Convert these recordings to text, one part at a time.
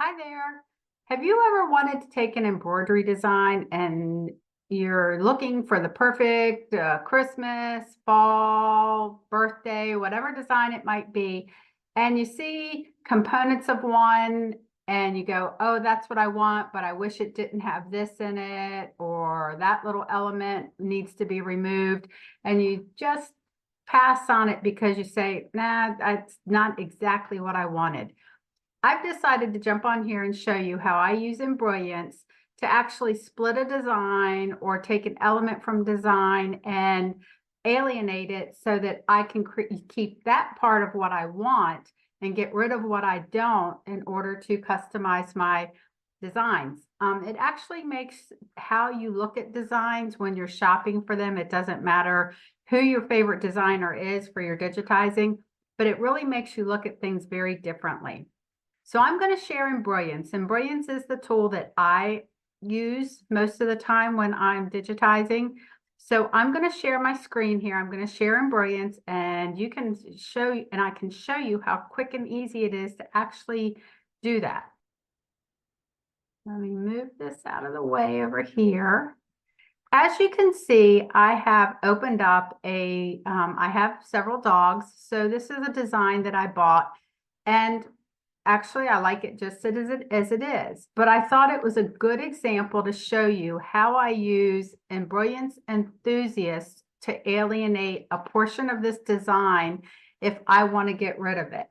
Hi there. Have you ever wanted to take an embroidery design and you're looking for the perfect Christmas, fall, birthday, whatever design it might be, and you see components of one and you go, oh, that's what I want, but I wish it didn't have this in it, or that little element needs to be removed, and you just pass on it because you say, nah, that's not exactly what I wanted. I've decided to jump on here and show you how I use Embrilliance to actually split a design or take an element from design and alienate it so that I can keep that part of what I want and get rid of what I don't in order to customize my designs. It actually makes how you look at designs when you're shopping for them. It doesn't matter who your favorite designer is for your digitizing, but it really makes you look at things very differently. So I'm going to share Embrilliance. Embrilliance is the tool that I use most of the time when I'm digitizing. So I'm going to share my screen here. I'm going to share Embrilliance, and you can show, and I can show you how quick and easy it is to actually do that. Let me move this out of the way over here. As you can see, I have opened up I have several dogs. So this is a design that I bought, and actually, I like it just as it is, but I thought it was a good example to show you how I use Embrilliance Enthusiast to alienate a portion of this design if I want to get rid of it.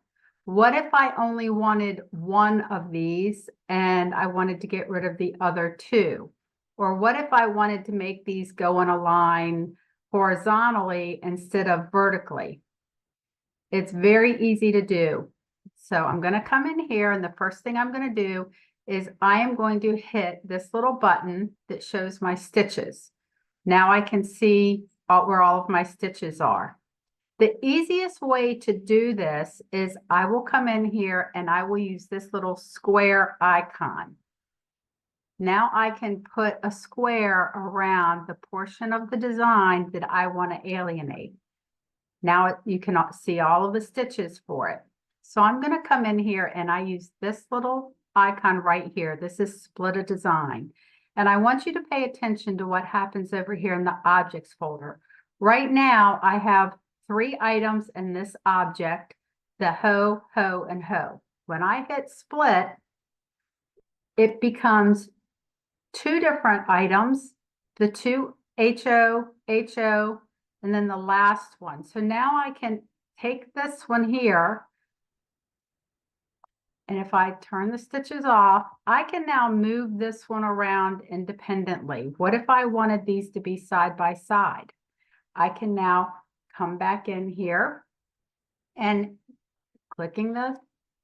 What if I only wanted one of these and I wanted to get rid of the other two? Or what if I wanted to make these go in a line horizontally instead of vertically? It's very easy to do. So I'm going to come in here, and the first thing I'm going to do is I am going to hit this little button that shows my stitches. Now I can see where all of my stitches are. The easiest way to do this is I will come in here and I will use this little square icon. Now I can put a square around the portion of the design that I want to alienate. Now you can see all of the stitches for it. So I'm going to come in here and I use this little icon right here. This is split a design. And I want you to pay attention to what happens over here in the objects folder. Right now, I have 3 items in this object, the hoe, hoe, and hoe. When I hit split, it becomes 2 different items, the 2 HO, HO, and then the last one. So now I can take this one here, and if I turn the stitches off, I can now move this one around independently. What if I wanted these to be side by side? I can now come back in here and clicking the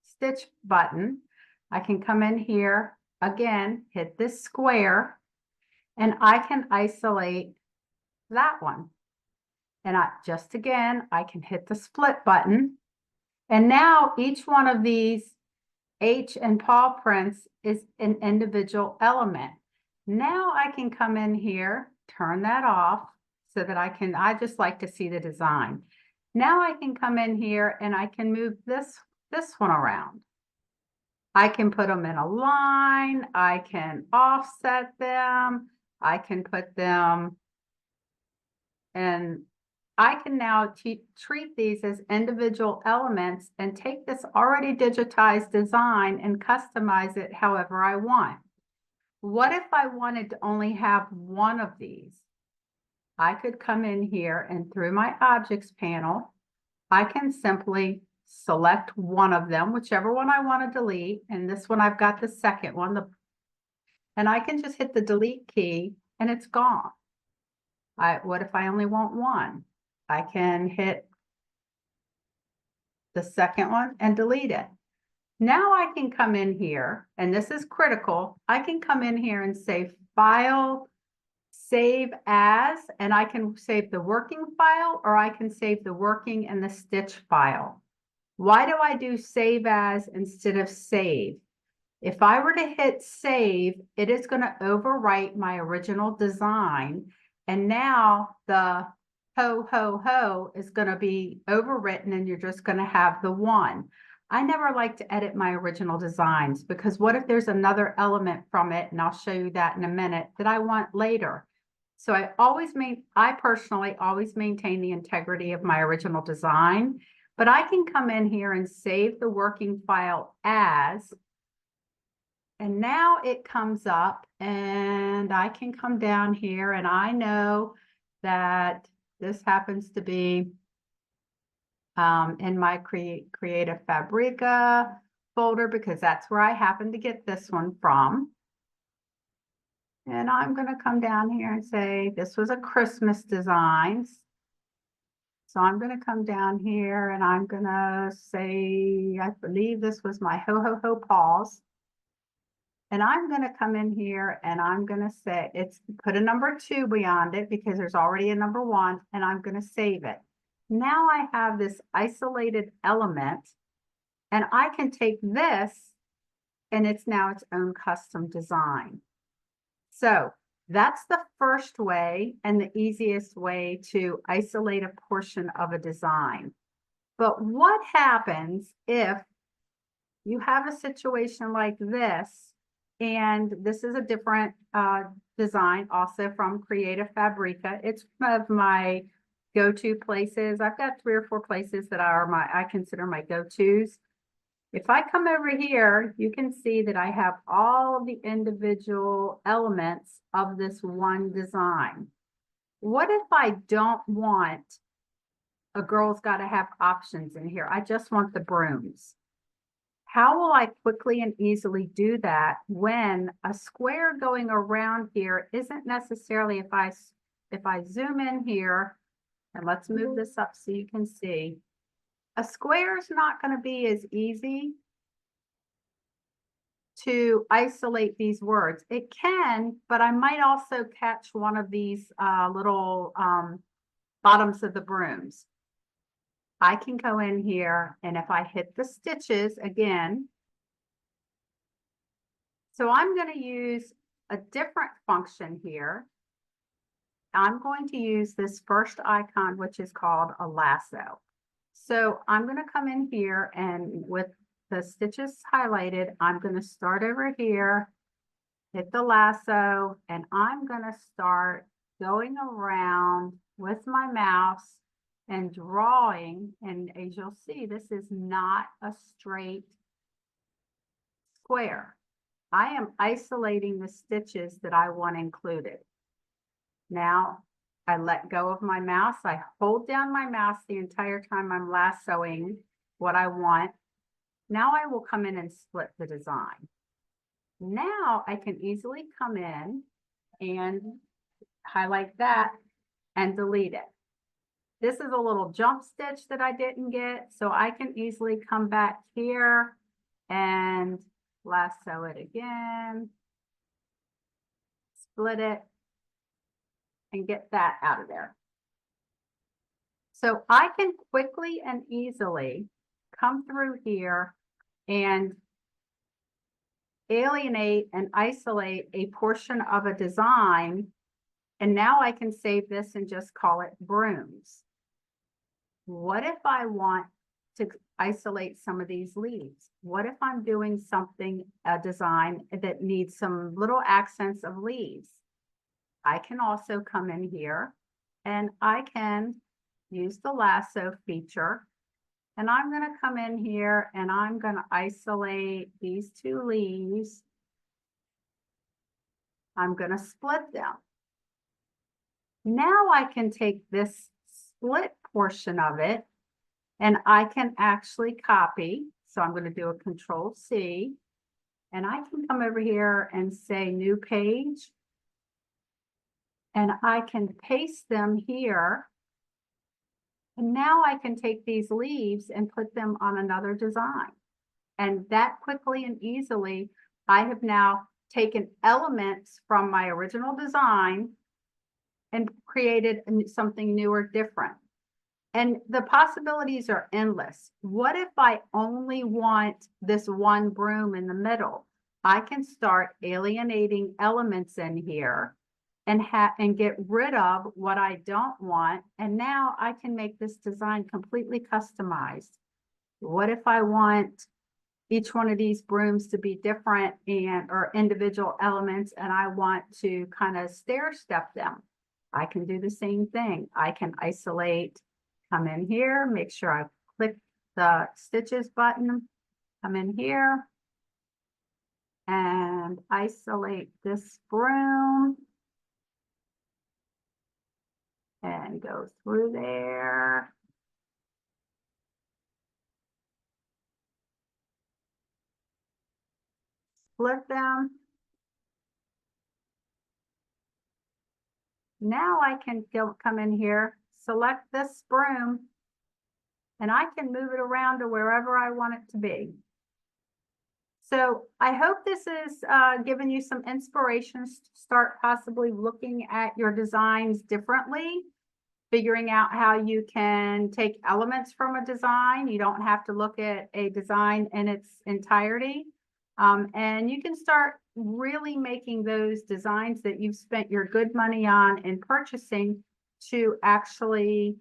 stitch button, I can come in here again, hit this square, and I can isolate that one. And I can hit the split button. And now each one of these H and paw prints is an individual element. Now I can come in here, turn that off so that I just like to see the design. Now I can come in here and I can move this one around. I can put them in a line, I can offset them, I can put them, and I can now treat these as individual elements and take this already digitized design and customize it however I want. What if I wanted to only have one of these? I could come in here and through my objects panel, I can simply select one of them, whichever one I want to delete. And this one, I've got the second one, and I can just hit the delete key and it's gone. What if I only want one? I can hit the second one and delete it. Now I can come in here, and this is critical. I can come in here and say File, Save As, and I can save the working file, or I can save the working and the stitch file. Why do I do Save As instead of Save? If I were to hit Save, it is going to overwrite my original design, and now the ho, ho, ho is going to be overwritten, and you're just going to have the one. I never like to edit my original designs because what if there's another element from it, and I'll show you that in a minute, that I want later. So I personally always maintain the integrity of my original design, but I can come in here and save the working file as, and now it comes up and I can come down here and I know that this happens to be in my Creative Fabrica folder because that's where I happen to get this one from. And I'm going to come down here and say, this was a Christmas designs. So I'm going to come down here and I'm going to say, I believe this was my Ho Ho Ho Paws. And I'm going to come in here and I'm going to say, put a number 2 beyond it because there's already a number 1, and I'm going to save it. Now I have this isolated element, and I can take this and it's now its own custom design. So that's the first way and the easiest way to isolate a portion of a design. But what happens if you have a situation like this, and this is a different design also from Creative Fabrica. It's one of my go-to places. I've got 3 or 4 places that are I consider my go-tos. If I come over here, you can see that I have all the individual elements of this one design. What if I don't want a girl's got to have options in here? I just want the brooms. How will I quickly and easily do that when a square going around here isn't necessarily, if I zoom in here, and let's move this up so you can see, a square is not going to be as easy to isolate these words. It can, but I might also catch one of these little bottoms of the brooms. I can go in here, and if I hit the stitches again, so I'm going to use a different function here. I'm going to use this first icon, which is called a lasso. So I'm going to come in here, and with the stitches highlighted, I'm going to start over here, hit the lasso, and I'm going to start going around with my mouse and drawing. And as you'll see, this is not a straight square. I am isolating the stitches that I want included. Now I let go of my mouse. I hold down my mouse the entire time I'm lassoing what I want. Now I will come in and split the design. Now I can easily come in and highlight that and delete it. This is a little jump stitch that I didn't get, so I can easily come back here and lasso it again, split it, and get that out of there. So I can quickly and easily come through here and alienate and isolate a portion of a design. And now I can save this and just call it brooms. What if I want to isolate some of these leaves? What if I'm doing something, a design that needs some little accents of leaves? I can also come in here and I can use the lasso feature, and I'm going to come in here and I'm going to isolate these 2 leaves. I'm going to split them. Now I can take this split portion of it and I can actually copy. So I'm going to do a Control-C, and I can come over here and say new page, and I can paste them here. And now I can take these leaves and put them on another design. And that quickly and easily, I have now taken elements from my original design and created something new or different. And the possibilities are endless. What if I only want this one broom in the middle? I can start alienating elements in here and get rid of what I don't want. And now I can make this design completely customized. What if I want each one of these brooms to be different or individual elements, and I want to kind of stair step them? I can do the same thing. I can isolate, come in here, make sure I click the stitches button, come in here and isolate this broom and go through there. Split them. Now I can come in here, select this broom, and I can move it around to wherever I want it to be. So I hope this is giving you some inspirations to start possibly looking at your designs differently, figuring out how you can take elements from a design. You don't have to look at a design in its entirety. And you can start really making those designs that you've spent your good money on in purchasing to actually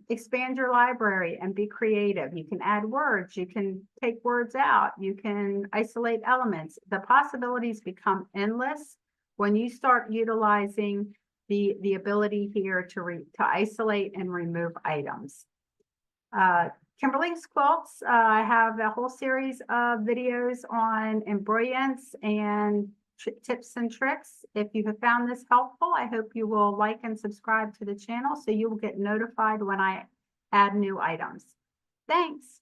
expand your library and be creative. You can add words, you can take words out, you can isolate elements. The possibilities become endless when you start utilizing the ability here to isolate and remove items. Kimberly's Quilts, I have a whole series of videos on Embrilliance and tips and tricks. If you have found this helpful, I hope you will like and subscribe to the channel so you will get notified when I add new items. Thanks.